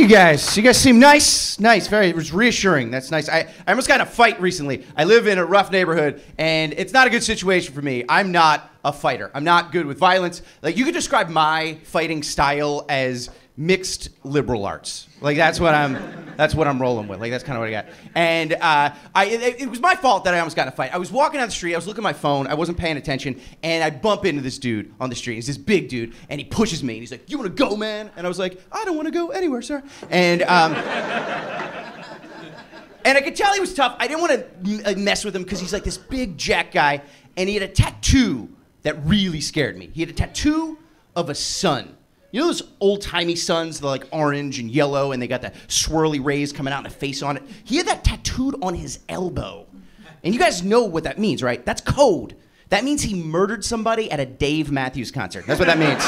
guys? You guys seem nice. Nice, very reassuring. That's nice. I almost got in a fight recently. I live in a rough neighborhood, and it's not a good situation for me. I'm not a fighter. I'm not good with violence. Like, you could describe my fighting style as mixed liberal arts. Like, that's what I'm rolling with. Like, that's kind of what I got. And it was my fault that I almost got in a fight. I was walking down the street, I was looking at my phone, I wasn't paying attention, and I bump into this dude on the street. He's this big dude, and he pushes me, and he's like, "You want to go, man?" And I was like, "I don't want to go anywhere, sir." And I could tell he was tough. I didn't want to mess with him because he's like this big jack guy, and he had a tattoo that really scared me. He had a tattoo of a sun. You know those old-timey suns, they're like orange and yellow, and they got the swirly rays coming out and a face on it? He had that tattooed on his elbow. And you guys know what that means, right? That's code. That means he murdered somebody at a Dave Matthews concert. That's what that means.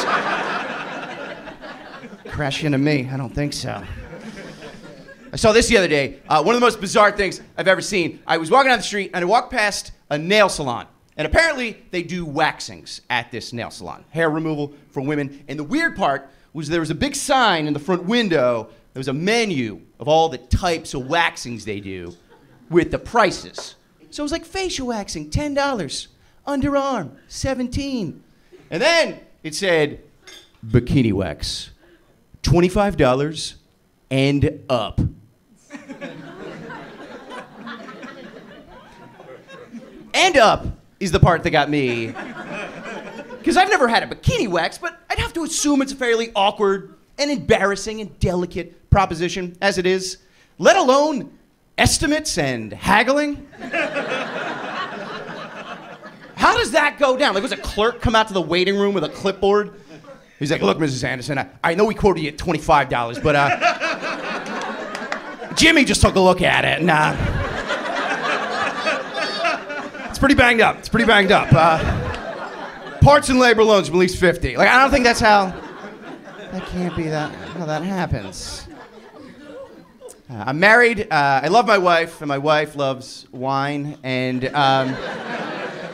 Crash into me? I don't think so. I saw this the other day. One of the most bizarre things I've ever seen. I was walking down the street, and I walked past a nail salon. And apparently, they do waxings at this nail salon. Hair removal for women. And the weird part was there was a big sign in the front window. There was a menu of all the types of waxings they do with the prices. So it was like facial waxing, $10. Underarm, $17. And then it said, bikini wax, $25 and up. And up is the part that got me. Because I've never had a bikini wax, but I'd have to assume it's a fairly awkward and embarrassing and delicate proposition as it is, let alone estimates and haggling. How does that go down? Like, was a clerk come out to the waiting room with a clipboard? He's like, "Look, Mrs. Anderson, I know we quoted you at $25, but Jimmy just took a look at it, and it's pretty banged up. It's pretty banged up. Parts and labor loans from at least 50. Like, I don't think that's how. That can't be how that happens. I'm married. I love my wife, and my wife loves wine, and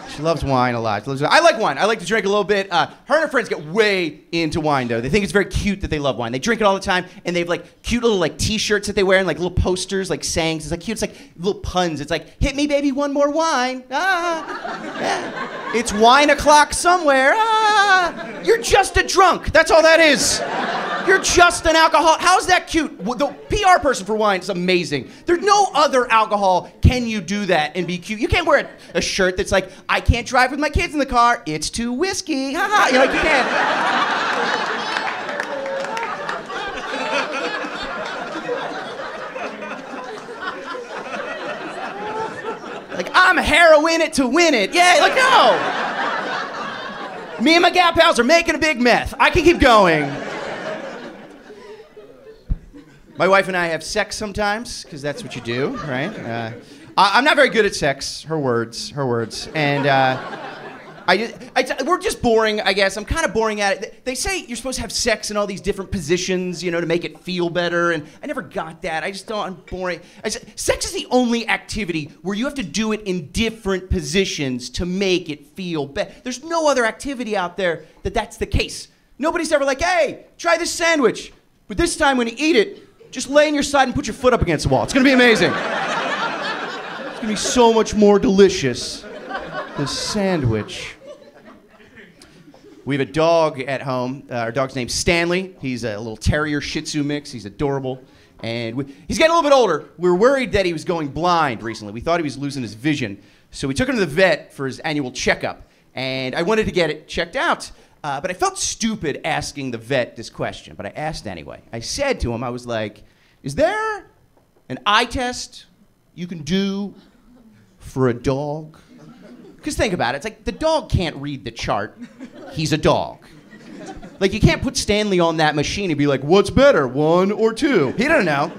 she loves wine a lot. I like wine. I like to drink a little bit. Her and her friends get way into wine, though. They think it's very cute that they love wine. They drink it all the time, and they have like cute little like T-shirts that they wear and like little posters, like sayings. It's like cute. It's like little puns. It's like, "Hit me, baby, one more wine." Yeah. It's wine o'clock somewhere. You're just a drunk. That's all that is. You're just an alcoholic. How's that cute? The PR person for wine is amazing. There's no other alcohol can you do that and be cute. You can't wear a shirt that's like, "I can't drive with my kids in the car. It's too whiskey." Ha ha. You're like, you can't. Like, "I'm heroin it to win it." Yeah, like, no. Me and my gal pals are making a big meth. I can keep going. My wife and I have sex sometimes, because that's what you do, right? I'm not very good at sex, her words. And we're just boring, I guess. I'm kind of boring at it. They say you're supposed to have sex in all these different positions, you know, to make it feel better, and I never got that. I just don't, I'm boring. Sex is the only activity where you have to do it in different positions to make it feel better. There's no other activity out there that's the case. Nobody's ever like, "Hey, try this sandwich, but this time when you eat it, just lay on your side and put your foot up against the wall. It's gonna be amazing. It's gonna be so much more delicious, this sandwich." We have a dog at home. Our dog's name's Stanley. He's a little terrier Shih Tzu mix. He's adorable. And he's getting a little bit older. We were worried that he was going blind recently. We thought he was losing his vision. So we took him to the vet for his annual checkup. And I wanted to get it checked out. But I felt stupid asking the vet this question, but I asked anyway. I said to him, I was like, "Is there an eye test you can do for a dog?" Because think about it. It's like the dog can't read the chart. He's a dog. Like, you can't put Stanley on that machine and be like, "What's better, 1 or 2?" He doesn't know.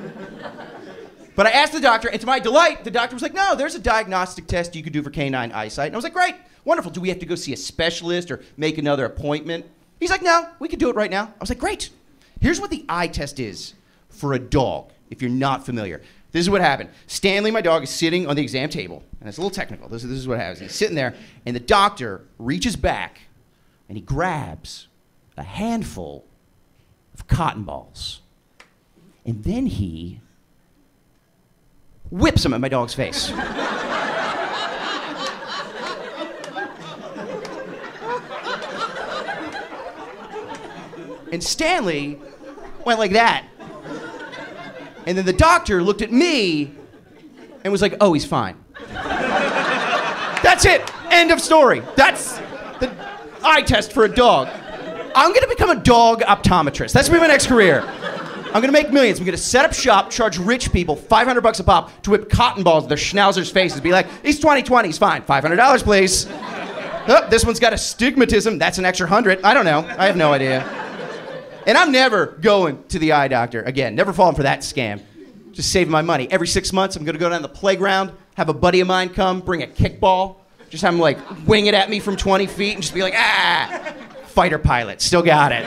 But I asked the doctor, and to my delight, the doctor was like, "No, there's a diagnostic test you could do for canine eyesight." And I was like, "Great. Wonderful. Do we have to go see a specialist or make another appointment?" He's like, "No, we can do it right now." I was like, "Great. Here's what the eye test is for a dog, if you're not familiar." This is what happened. Stanley, my dog, is sitting on the exam table, and it's a little technical. This is what happens. He's sitting there, and the doctor reaches back, and he grabs a handful of cotton balls. And then he whips him at my dog's face. And Stanley went like that. And then the doctor looked at me and was like, oh, he's fine. That's it. End of story. That's the eye test for a dog. I'm gonna become a dog optometrist. That's gonna be my next career. I'm gonna make millions. I'm gonna set up shop, charge rich people $500 a pop to whip cotton balls at their schnauzers' faces. Be like, he's 20/20, he's fine. $500, please. Oh, this one's got astigmatism. That's an extra 100. I don't know. I have no idea. And I'm never going to the eye doctor again. Never falling for that scam. Just saving my money. Every 6 months, I'm gonna go down to the playground, have a buddy of mine come, bring a kickball, just have him like wing it at me from 20 feet and just be like, ah! Fighter pilot, still got it.